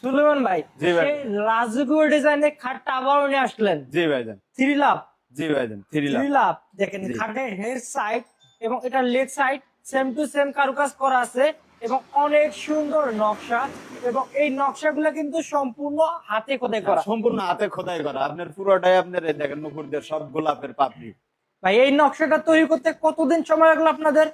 সুলেমান ভাই, জি ভাই। সেই রাজকীয় ডিজাইনের খাটটা আবারও নিয়ে আসলেন। জি ভাইজান। থ্রি লাভ। জি ভাইজান, 3 লাখ। থ্রি লাভ দেখেন, জি। খাটের হেড সাইড এবং এটা leg side same to same কারুকাজ করা আছে এবং অনেক সুন্দর নকশা, এবং এই নকশাগুলো কিন্তু সম্পূর্ণ হাতে খোদাই করা। সম্পূর্ণ হাতে খোদাই করা। আপনার পুরোটাই আপনার এই দেখেন নুপুর দিয়ে সব গোলাপের পাপড়ি। ভাই এই নকশাটা তৈরি করতে কতদিন সময় লাগলো আপনাদের?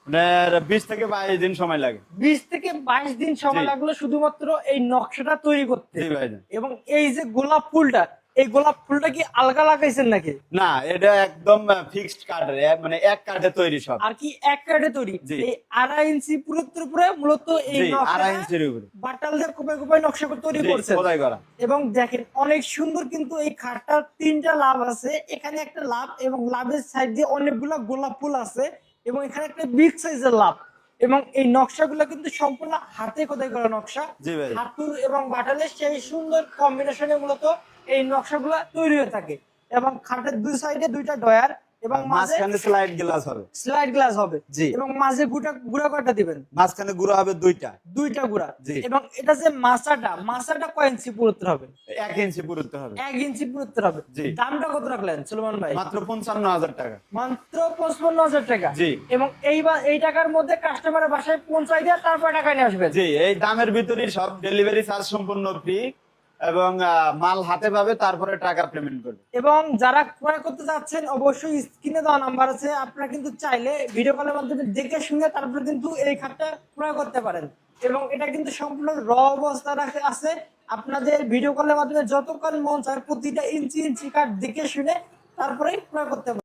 আপনার 20 থেকে 22 দিন সময় লাগে। 20 থেকে 22 দিন সময় জি। লাগলো শুধুমাত্র এই নকশাটা তৈরি করতে। জি ভাইজান। এবং এই যে গোলাপ ফুলটা, এই গোলাপ ফুলটা কি আলগা লাগাইছেন নাকি? না, এটা একদম ফিক্সড কাঠের, মানে এক কাঠে তৈরি সব। আর কি এক কাঠে তৈরি? জি। এই 2.5 ইঞ্চি পুরুত্বের উপরে মূলত এই জি, নকশাটা 2.5 ইঞ্চির উপরে। বাটাল দিয়ে কোপায় কোপায় নকশা করে তৈরি জি, করছে। খোদাই করা। এবং দেখেন অনেক সুন্দর কিন্তু এই খাটটার 3টা লাভ আছে। এখানে একটা লাভ এবং লাভের সাইড দিয়ে অনেকগুলা গোলাপ ফুল আছে এবং এখানে একটা বিগ সাইজের লাভ। এবং এই নকশাগুলো কিন্তু সম্পূর্ণ হাতে খোদাই করা নকশা। জি ভাই। হাতুর এবং বাটালের সেই সুন্দর কম্বিনেশনে মূলত এই নকশাগুলো তৈরি হয়ে থাকে। এবং খাটের দুই সাইডে 2টা ডয়ার এবং মাঝে মাঝখানে স্লাইড গ্লাস হবে। স্লাইড গ্লাস হবে। জি। এবং মাঝে গুড়া কয়টা দিবেন? মাঝখানে গুঁড়ো হবে 2টা। 2টা গুড়া। জি। এবং এটা যে মাছাটা কয় ইঞ্চি পুরুত্বের হবে? 1 ইঞ্চি পুরুত্ব হবে। 1 ইঞ্চি পুরুত্বের হবে। জি। দামটা কত রাখলেন সুলেমান ভাই? মাত্র 55,000 টাকা। মাত্র 55,000 টাকা। জি। এবং এই টাকার মধ্যে কাস্টমারের বাসায় পৌঁছাই দিয়ে তারপর টাকা নিয়ে আসবেন। জি, এই দামের ভিতরেই সব ডেলিভারি চার্জ সম্পূর্ণ ফ্রি এবং মাল হাতে পাবে, তারপরে টাকা পেমেন্ট করবে। এবং যারা ক্রয় করতে যাচ্ছেন অবশ্যই স্ক্রিনে দেওয়া নাম্বার আছে, আপনারা কিন্তু চাইলে ভিডিও কলের মাধ্যমে দেখে শুনে তারপর কিন্তু এই খাটটা ক্রয় করতে পারেন। এবং এটা কিন্তু সম্পূর্ণ র অবস্থা আছে। আপনাদের ভিডিও কলের মাধ্যমে যতক্ষণ মন চায় প্রতিটা ইঞ্চি ইঞ্চি কাঠ দেখে শুনে তারপরে ক্রয় করতে পারেন।